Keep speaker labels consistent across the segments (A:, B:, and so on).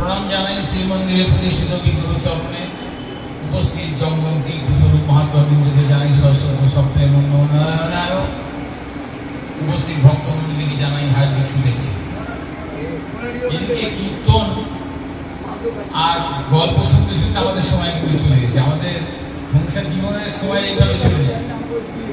A: প্রণাম জানাই শ্রীমন্দিরে প্রতিষ্ঠিত বিগ্রহ চরণে উপস্থিত জঙ্গম তীর্থস্বরূপ মহাপ্রভুকে জানাই সরস্বত সপ্তাহে মঙ্গলনায়ক। উপস্থিত ভক্তমণ্ডলীকে জানাই হার্দিক শুভেচ্ছা। এদিকে কীর্তন আর গল্প শুনতে শুনতে আমাদের সময় কিন্তু চলে গেছে। আমাদের সংসার জীবনের সময় এইভাবে চলে যায়,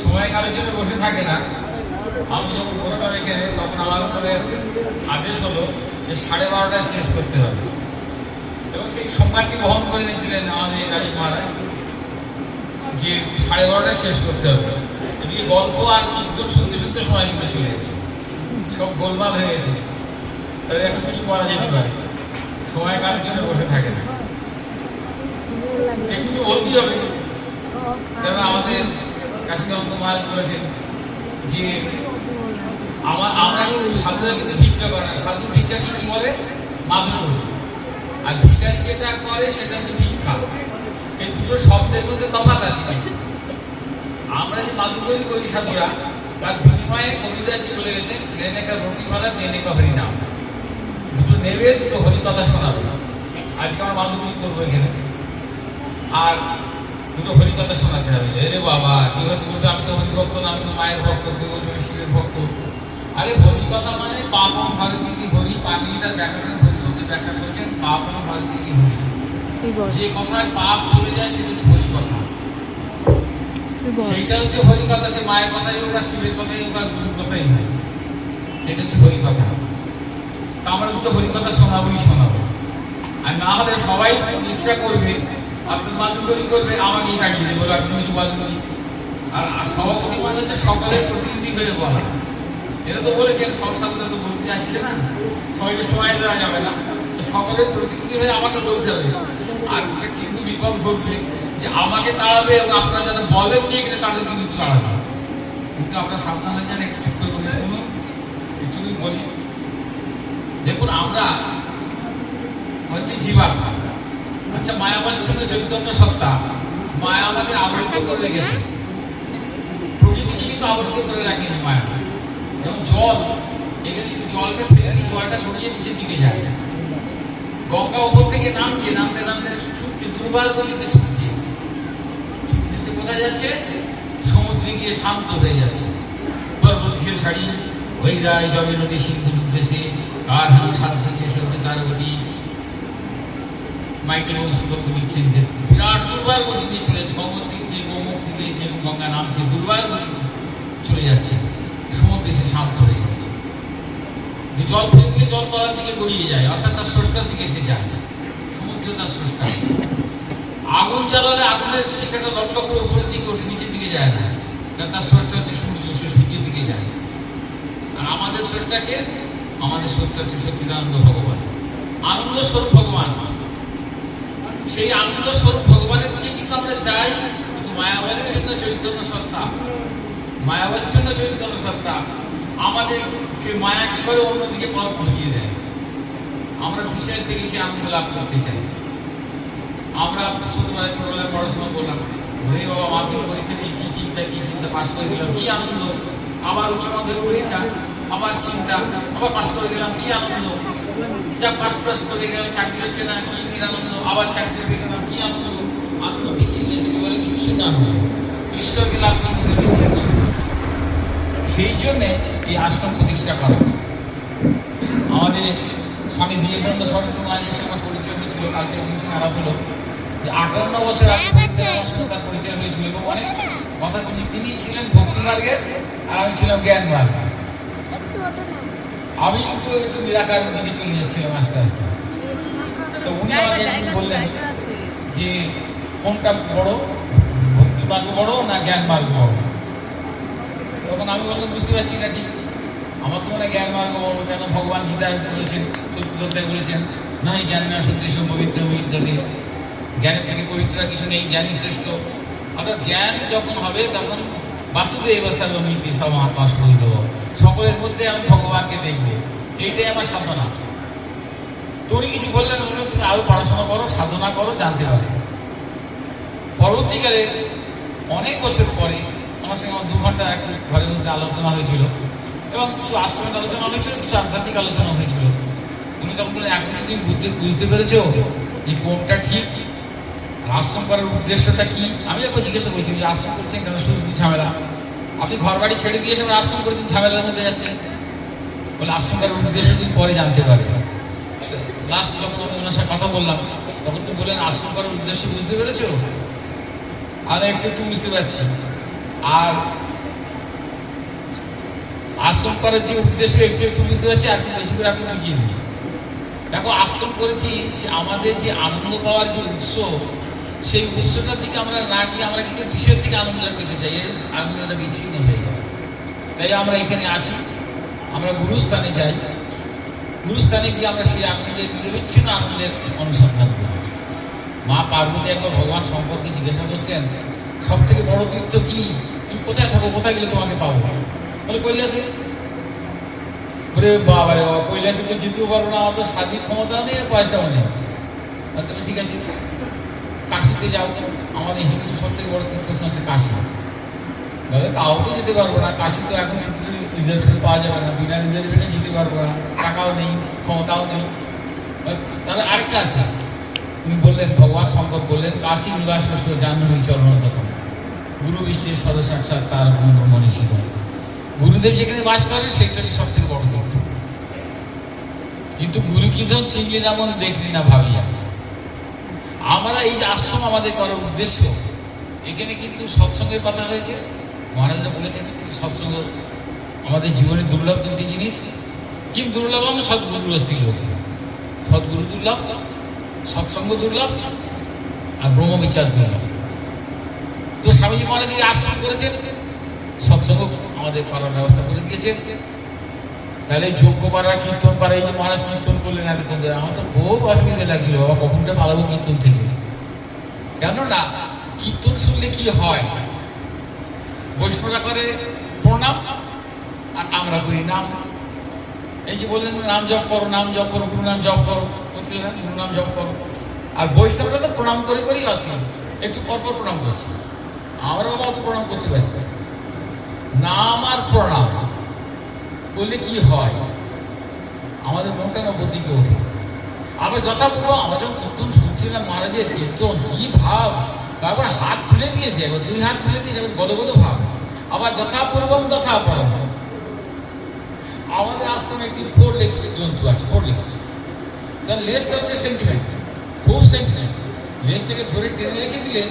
A: সময় কারোর জন্য বসে থাকে না। আমি যখন বসে এখানে তখন আমার উপরে আদেশ হলো যে 12:30টায় শেষ করতে হবে, এবং সেই সংবাদটি বহন করে নিয়েছিলেন আমাদের রাজীব মহারাজ যে 12:30টায় শেষ করতে হবে। এদিকে গল্প আর কীর্তন শুনতে শুনতে সময় কিন্তু চলে গেছে, সব গোলমাল হয়ে গেছে। তাহলে এখন কিছু করা যেতে পারে, সময় কারোর জন্য বসে থাকে না, একটু বলতেই হবে। কারণ আমাদের কাশীকান্ত মহারাজ বলেছেন যে আমরা কিন্তু সাধুরা কিন্তু ভিক্ষা করে না, সাধু ভিক্ষাকে কি বলে? মাধুরী। আর ভিখারি যেটা করে সেটা হচ্ছে ভিক্ষা। এই দুটো শব্দের মধ্যে তফাৎ আছে। আমরা যে মাধুকরী করি সাধুরা, তার বিনিময়ে কবিদাসী বলে গেছেন দেনে কা রুটি ভালা দেনে কা হরি নাম। দুটো নেবে, দুটো হরি কথা শোনাবে। আজকে আমরা মাধুকরী করবো এখানে, আর দুটো হরি কথা শোনাতে হবে। রে বাবা, কেউ হয়তো বলতো আমি তো হরিভক্ত না, আমি তো মায়ের ভক্ত, কেউ বলবে শিবের ভক্ত। আরে হরি কথা মানে পাপম ভারতী হরি। পাগলি তার ব্যাকরণে হরি শব্দের ব্যাখ্যা করেছেন পাপম ভারতী হরি। যে কথায় পাপ চলে যায় সেটা হচ্ছে হরি কথা, সেইটা হচ্ছে হরি কথা। সে মায়ের কথাই হোক আর শিবের কথাই হোক আর গুরুর কথাই হোক, সেটা হচ্ছে হরি কথা। তা আমরা দুটো হরি কথা শোনাবোই শোনাবো। আর না হলে সবাই ইচ্ছা করবে আপনার মাধুকরী করবে, আমাকেই তাকিয়ে দেবে বলে আপনি কিছু মাধুকরী। আর সভাপতি মানে হচ্ছে সকলের প্রতিনিধি হয়ে বলা। এটা তো বলেছেন সব সাধুরা তো বলতে আসছে না, সবাইকে সময় দেওয়া যাবে না, সকলের প্রতিনিধি হয়ে আমাকে বলতে হবে। আর কিন্তু বিপদ ঘটবে যে আমাকে তাড়াবে এবং আপনারা যারা বলেন নিয়ে গেলে তাদেরকে কিন্তু তাড়াবে। কিন্তু আপনারা সাবধান হয়ে যান, একটু চুপ করে বসে শুনুন, একটু বলি। দেখুন, আমরা হচ্ছে জীবাত্মা। আচ্ছা, মায়াবাচ্ছন্ন চৈতন্য সত্তা, মায়া আমাদের আবৃত করে রেখেছে, প্রকৃতিকে কিন্তু আবৃত করে রাখেনি মায়া। যেমন জল, এখানে যদি জলকে ফেলে দিই, জলটা গড়িয়ে নিচের দিকে যায়। গঙ্গা উপর থেকে নামছে, নামতে নামতে ছুটছে, দুর্বার গলিতে ছুটছে, কোথায় যাচ্ছে? সমুদ্রে গিয়ে শান্ত হয়ে যাচ্ছে। পর্বত ঘিরে ছাড়ি বৈরায় জবে নদী সিন্ধুর উদ্দেশ্যে কার নাম সাধ্য দেশে তার গতি। মাইকেল মধুসূদন লিখছেন যে বিরাট দুর্বার গতি দিয়ে চলে যাচ্ছে, গঙ্গোত্রী থেকে গোমুখ থেকে যে গঙ্গা নামছে, দুর্বার গতি চলে যাচ্ছে, সমুদ্রে এসে শান্ত হয়ে যাচ্ছে। জল ফেলে দিলে জল তলার দিকে গড়িয়ে যায়, অর্থাৎ তার স্রষ্টার দিকে সে যায়। সমুদ্র তার স্রষ্টা। আগুন জ্বালালে আগুনের শিখাটা লট্ট করে উপরের দিকে ওঠে, নিচের দিকে যায় না, কারণ তার স্রষ্টা হচ্ছে সূর্য, সে সূর্যের দিকে যায়। আর আমাদের স্রষ্টাকে, আমাদের স্রষ্টা হচ্ছে সচ্চিদানন্দ ভগবান, আনন্দ স্বরূপ ভগবান। সেই আনন্দ স্বরূপ ভগবানের দিকে কিন্তু আমরা যাই, কিন্তু মায়াবাচ্ছন্ন চৈতন্য সত্তা, মায়াবাচ্ছন্ন চৈতন্য সত্তা আমাদের মায়া কি করে অন্যদিকে পথ ঘুরিয়ে দেয়। আমরা বিষয় থেকে সে আনন্দ লাভ করতে চাই। আমরা ছোটবেলায় পড়াশোনা করলাম, হয়ে বাবা মাধ্যমিক পরীক্ষা দিয়ে কি চিন্তা পাশ করে গেলাম, কি আনন্দ। আবার উচ্চ মাধ্যমিক পরীক্ষা, আবার চিন্তা, আবার পাশ করে গেলাম, কি আনন্দ। যা পাশ করে গেলাম, চাকরি হচ্ছে না, কি আনন্দ। আবার চাকরি পেয়ে গেলাম, কি আনন্দ। আনন্দ বিচ্ছিন্ন বলে বিচ্ছিন্ন আনন্দ, ঈশ্বরকে লাভ করতে বিচ্ছিন্ন। সেই জন্যে এই আশ্রম প্রতিষ্ঠা করা। আমাদের স্বামী বিবেকানন্দ সরস্বতী মহারাজের সঙ্গে পরিচয় হয়েছিল, কালকে কিছু আলাপ হলো যে 58 বছর আগে তার পরিচয় হয়েছিল। এবং অনেক কথা তিনি ছিলেন ভক্তি মার্গের, আর আমি ছিলাম জ্ঞান মার্গ। আমি কিন্তু একটু নিরাকার দিকে চলে যাচ্ছিলাম আস্তে আস্তে। তো উনি আমাকে বললেন যে কোনটা বড়, ভক্তি মার্গ বড় না জ্ঞান মার্গ বড়? তখন আমি বললাম বুঝতে পারছি না ঠিক, আমার তো মনে হয় জ্ঞান মার্গ বড়। কেন? ভগবান গীতায় বলেছেন, চতুর্থ বলেছেন, নাই জ্ঞান না সদৃশ পবিত্র বিদ্যাতে, জ্ঞানের থেকে পবিত্র কিছু নেই, জ্ঞানই শ্রেষ্ঠ। অর্থাৎ জ্ঞান যখন হবে তখন বাসুদেব সর্বমিতি সমাত্মা হইল, সকলের মধ্যে আমি ভগবানকে দেখবো, এইটাই আমার সাধনা। তো উনি কিছু বললেন, তুমি আরো পড়াশোনা করো, সাধনা করো, জানতে পারে। পরবর্তীকালে অনেক বছর পরে আমার সঙ্গে আমার 2 ঘন্টা এক ঘরের মধ্যে আলোচনা হয়েছিল, এবং কিছু আশ্রমের আলোচনা হয়েছিল, কিছু আধ্যাত্মিক আলোচনা হয়েছিল। উনি উনি তখন বলে এখন তুমি বুঝতে পেরেছো যে কোনটা ঠিক, আশ্রম করার উদ্দেশ্যটা কি? আমি একবার জিজ্ঞাসা করছি যে আশ্রম করছেন কেন, শুধু ঝামেলা? আপনি ঘর বাড়ি ছেড়ে দিয়ে এসে আশ্রম করে দিন, ঝামেলার মধ্যে যাচ্ছেন। বলে আশ্রম করার উদ্দেশ্য তুমি পরে জানতে পারবে। লাস্ট যখন আমি ওনার সাথে কথা বললাম তখন তো বললেন আশ্রম করার উদ্দেশ্য বুঝতে পেরেছো? আর একটু একটু বুঝতে পারছি। আর আশ্রম করার যে উদ্দেশ্য একটু একটু বুঝতে পারছি, আর বেশি করে আপনি বুঝিয়ে দিন। দেখো, আশ্রম করেছি যে আমাদের যে আনন্দ পাওয়ার যে উৎস, সেই উৎসটার দিকে আমরা না গিয়ে আমরা কিন্তু বিষয় থেকে আনন্দটা পেতে চাই, আনন্দটা বিচ্ছিন্ন হয়ে যায়। তাই আমরা এখানে আসি, আমরা গুরুস্থানে যাই, গুরুস্থানে গিয়ে আমরা সেই আনন্দের বিচ্ছিন্ন আনন্দের অনুসন্ধান করি। মা পার্বতী একবার ভগবান শঙ্করকে জিজ্ঞাসা করছেন, সব থেকে বড় তীর্থ কি? তুমি কোথায় থাকো, কোথায় গেলে তোমাকে পাবো? বলে কৈলাসে। বলে বাবা রে বাবা, কৈলাসে তো জিতেও পারবো না, আমার তো শারীরিক ক্ষমতা নেই, পয়সাও নেই। তবে ঠিক আছে, কাশিতে যাও, আমাদের হিন্দু সব থেকে বড় তীর্থস্থান হচ্ছে কাশী। বলে তাও তো যেতে পারবো না, কাশি তো এখন রিজার্ভেশন পাওয়া যাবে না, বিনা রিজার্ভেশনে যেতে পারবো না, টাকাও নেই, ক্ষমতাও নেই। তাহলে আরেকটা আছে, উনি বললেন, ভগবান শঙ্কর বললেন, কাশী নিবাস জাহ্নবী চরণতম গুরু বিশ্বের সদসাক্ষাৎ তার মনীষী হয়। গুরুদেব যেখানে বাস করেন সেটাই সব থেকে বড় তীর্থ। কিন্তু গুরু কিন্তু চিনলি না মনে দেখলি না ভাবিয়া। আমরা এই যে আশ্রম আমাদের করার উদ্দেশ্য, এখানে কিন্তু সৎসঙ্গের কথা হয়েছে। মহারাজরা বলেছেন সৎসঙ্গ আমাদের জীবনে দুর্লভ তিনটি জিনিস। কিন্তু দুর্লভ আমি সদ্গুরু অস্তি লোক, সদ্গুরু দুর্লভ, সৎসঙ্গ দুর্লভ, আর ব্রহ্মবিচার দুর্লভ। তো স্বামীজি মহারাজ এই আশ্রম করেছেন, সৎসঙ্গ আমাদের করার ব্যবস্থা করে দিয়েছেন। তাহলে যোগ্য পাড়া, কীর্তন পাড়া, এই যে মহারাজ কীর্তন করলেন এতক্ষণ ধরে, আমার তো খুব অসুবিধা লাগছিল, বাবা কখনটা পালাবো কীর্তন থেকে। কেননা কীর্তন শুনলে কি হয়, বৈষ্ণবরা করে প্রণাম আর আমরা করি নাম। এই যে বললেন নাম জপ করো, নাম জপ করো, গুরু নাম জপ করো, বলছিলেন না গুরু নাম জপ করো। আর বৈষ্ণবরা তো প্রণাম করে করেই আসলাম, একটু পরপর প্রণাম করছি। আমরা বাবা অত প্রণাম করতে পারি না। নাম আর প্রণাম বললে কি হয়, আমাদের মনটা নব্বর দিকে ওঠে। আবার যথাপূর্ব আমরা যখন কীর্তন শুনছিলাম, মহারাজের কীর্তন কি ভাব, তারপর হাত তুলে দিয়েছে, এবার দুই হাত তুলে দিয়েছে, এবার গদগদ ভাব। আবার যথাপূর্বম তথাপরম। আমাদের আশ্রমে একটি 4 legs জন্তু আছে, 4 legs। তার লেজটা হচ্ছে সেন্টিমেন্ট, খুব সেন্টিমেন্ট। লেজটাকে ধরে টেনে রেখে দিলে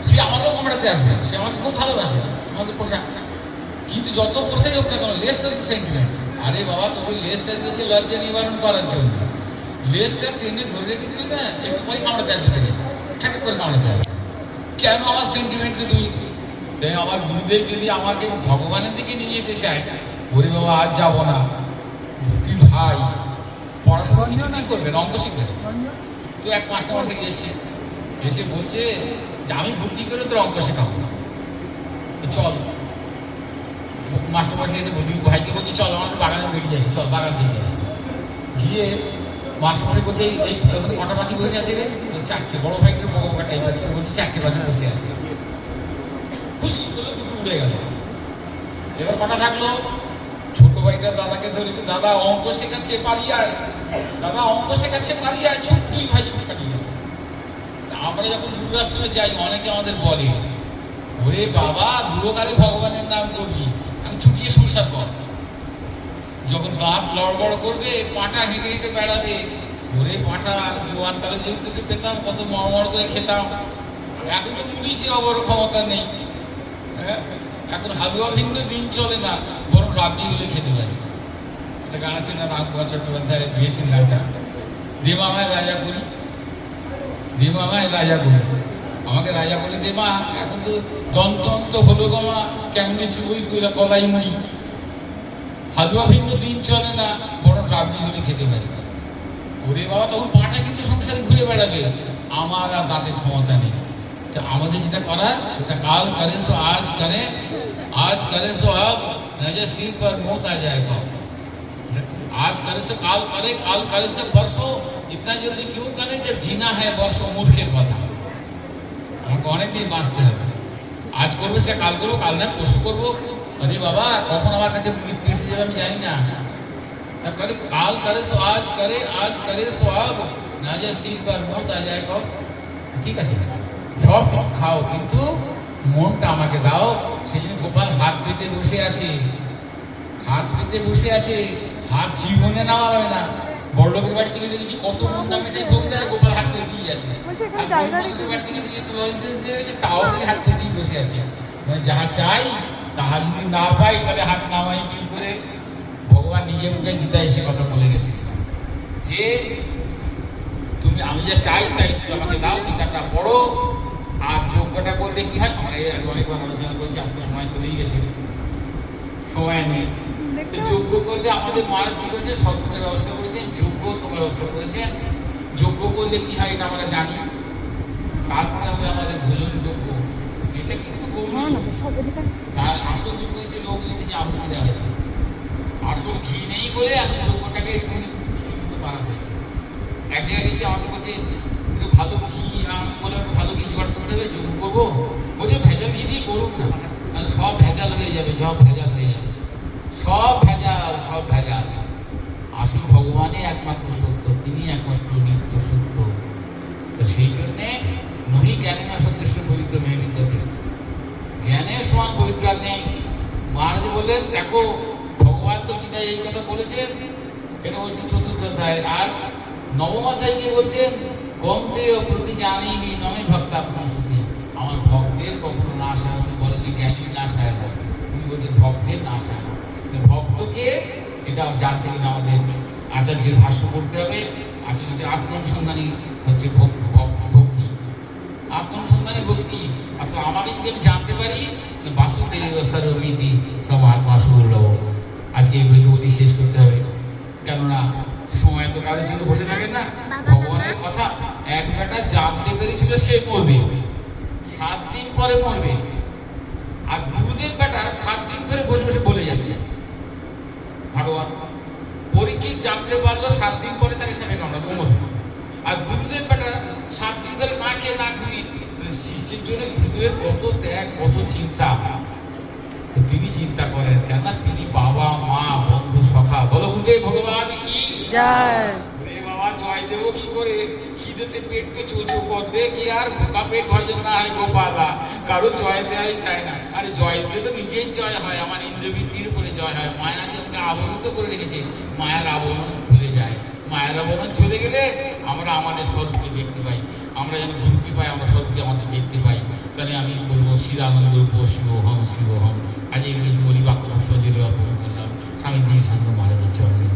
A: সে আমাকেও কামড়াতে আসবে, সে আমাকে খুব ভালোবাসে, আমাদের পোষা। কিন্তু যত পোষাই হোক না কেন, লেজটা হচ্ছে সেন্টিমেন্ট। আরে বাবা, তো ওই লেজটা দিয়েছে লজ্জা নিবারণ করার জন্য। লেজটা টেনে ধরে রেখে দিলে না, একটু পরে কামড়াতে আসবে, থেকে ঠাকুর করে কামড়াতে আসবে। কেন আমার সেন্টিমেন্টকে তুমি? তাই আমার গুরুদেব যদি আমাকে ভগবানের দিকে নিয়ে যেতে চায়, ওরে বাবা আজ যাবো না, দুটি ভাই পড়াশোনা কিছুতেই করবেন, অঙ্ক শিখবেন। তো এক মাস্টারমশাই এসছে, এসে বলছে যে আমি ভর্তি করে তোর অঙ্ক শেখাবো, চল। মাস্টারমশাই এসে দুই ভাইকে বলছে চল আমার বাগানে বেরিয়ে আসি, চল বাগান থেকে আসি। গিয়ে মাস্টারমশাই বলছে এই কটা পাখি বসে আছে রে? চারটে। বড় ভাইকে বড় টাইপ আছে, বলছে চারটে পাখি বসে আছে। খুশ করলে দুটো উড়ে গেল। এবার কটা থাকলো? ছোট ভাইটা দাদাকে ধরেছে, দাদা অঙ্ক শেখাচ্ছে পালিয়ে আয়, দাদা অঙ্ক শেখাচ্ছে পালিয়ে আয়। চোখ দুই ভাই চোখ কাটিয়ে গেল। আমরা যখন গুরুরাশ্রমে যাই, অনেকে আমাদের বলে, ওরে বাবা বুড়োকালে ভগবানের নাম করবি, আমি ছুটিয়ে সংসার কর। যখন দাঁত লড়বড় করবে, পাটা হেঁটে হেঁটে বেড়াবে, ওরে পাটা জোয়ান কালে যেহেতু পেতাম, কত মরমর করে খেতাম। এখন তো মুড়িছে, অবর ক্ষমতা নেই। হ্যাঁ, এখন হালুয়া ভিন্ন দিন চলে না, বরং রাবড়ি হলে খেতে পারি। একটা গান আছে না, রামকুমার চট্টোপাধ্যায় গিয়েছেন গানটা, দে মামায় রাজা করি, দে মামায় রাজা করি, আমাকে রাজা করে দে মা। এখন তো দন্তন্ত হলো গমা, কেমনে চুবই কলাই মুড়ি। হালুয়া ভিন্ন দিন চলে না, বরং রাবড়ি হলে খেতে পারি। ওরে বাবা, তখন পাটা কিন্তু সংসারে ঘুরে বেড়াবে, আমার আর দাঁতের ক্ষমতা নেই। তো আমাদের যেটা করার সেটা কাল করে সো আজ করে, आज करे सो अब नजर सिर पर मौत आ जाएगा। आज करे सो काल करे सो परसों। इतना जल्दी क्यों करे जब जीना है वर्षों? मूर्खेर কথা। আমাকে অনেক দিন বাঁচতে হবে। আজ করবো সেটা কাল করবো, কাল না পরশু করবো। আরে বাবা, কখন আমার কাছে মৃত্যু এসে যাবে আমি জানি না। करे काल करे सो आज करे सो अब না যে শীত বার মত আ যায় কব ঠিক আছে সব খাও কিন্তু মনটা আমাকে দাও। সেই জন্য গোপাল হাত পেতে বসে আছে, হাত পেতে বসে আছে, হাত জীবনে নেওয়া হবে না। বড় লোকের বাড়ি থেকে দেখেছি কত মন দামে ভোগ দেয়, গোপাল হাত পেতেই আছে। আর মানুষের বাড়ি থেকে দেখেছি তাও হাত পেতেই বসে আছে। মানে যাহা চাই তাহা যদি না পাই তাহলে হাত নামাই কি করে। ভগবান নিজে মুখে গীতায় এসে কথা বলে গেছে যে তুমি আমি যা চাই তাই তুমি আমাকে দাও, গীতাটা পড়ো। আর যজ্ঞটা করলে কি হয়, আমরা অনেকবার আলোচনা করেছি, আজকে সময় চলেই গেছে, সময় নেই। তো যজ্ঞ করলে আমাদের মহারাজ কি করেছে, সৎসঙ্গের ব্যবস্থা করেছেন, যজ্ঞ ব্যবস্থা করেছেন। যজ্ঞ করলে কি হয় এটা আমরা জানি। তারপরে হবে আমাদের ভোজন যজ্ঞ, এটা কিন্তু তার আসল যজ্ঞ হচ্ছে লোক যে আগুন দেওয়া হয়েছে। আসল ঘি নেই বলে এখন যজ্ঞটাকে একটুখানি সীমিত করা হয়েছে। এক জায়গায় গেছে আমাকে বলছে একটু ভালো ঘি, আমি বলে ভালো ঘি জোগাড় করতে হবে, যজ্ঞ করবো। বলছে ভেজাল ঘি দিয়ে করুন না, তাহলে সব ভেজাল হয়ে যাবে, সব ভেজাল হয়ে যাবে, সব ভেজাল, সব ভেজাল। আসল ভগবানই একমাত্র সত্য, তিনি একমাত্র নিত্য সত্য। তো সেই জন্যে নহি জ্ঞানে না সদৃশ্য পবিত্র মেয়ে বিদ্যাতে, জ্ঞানের সমান পবিত্র আর নেই। মহারাজ বললেন দেখো ভগবান তো গীতায় এই কথা বলেছেন, এটা বলছে চতুর্থ অধ্যায়। আর নবম অধ্যায় গিয়ে বলছেন গন্তে ও প্রতি জানি নমে ভক্ত আপনার শ্রুতি, আমার ভক্তের কখনো নাশ হয় না। বলেন জ্ঞানীর নাশ হয় না, উনি বলছেন ভক্তের নাশ হয় না। ভক্তকে এটা জানতে গেলে আমাদের আচার্যের ভাষ্য করতে হবে। আচার্যের আত্মসন্ধানী হচ্ছে ভক্তি, আত্মসন্ধানী ভক্তি। অর্থাৎ আমাকে যদি আমি জানতে পারি বাসুদেব সর্বমিতি সমাত্মা সুরলভ। আজকে এই বৈদ্যবতী শেষ করতে হবে, কেননা সময় তো কারোর জন্য বসে থাকে না। ভগবানের কথা এক বেটা জানতে পেরেছিল সে মরবে, 7 দিন পরে মরবে। আর গুরুদেব বেটা 7 দিন ধরে বসে বসে বলে যাচ্ছে ভগবান। পরীক্ষিত জানতে পারলো 7 দিন পরে তাকে সাপে কামড়াবে, মরবে। আর গুরুদেব বেটা 7 দিন ধরে না খেয়ে না ঘুমিয়ে, শিষ্যের জন্য গুরুদেবের কত ত্যাগ, কত চিন্তা। তিনি চিন্তা করেন, কেননা তিনি বাবা মা বন্ধু সখা। বলো গুরুদেব ভগবান কি জয়। বাবা জয় দেবো কি করে, খিদেতে পেট তো চুচু করবে কি, আর বোকা পেট ভজন না হয় গোপালা, কারো জয় দেওয়াই চায় না। আরে জয় দিলে তো নিজেই জয় হয়, আমার ইন্দ্রবৃত্তির উপরে জয় হয়। মায়া আছে আমাকে আবরণিত করে রেখেছে, মায়ার আবরণ খুলে যায়। মায়ের আবরণ চলে গেলে আমরা আমাদের স্বরূপকে দেখতে পাই, আমরা যেন মুক্তি পাই, আমরা স্বরূপকে আমাদের দেখতে পাই। তাহলে আমি বলবো শ্রীরানন্দ রূপ শিবহম শিবহম। আজ এই বলি বাক্য পুষ্পাঞ্জলি অর্পণ করলাম স্বামী দীনসন্ধ মহারাজের চরণে।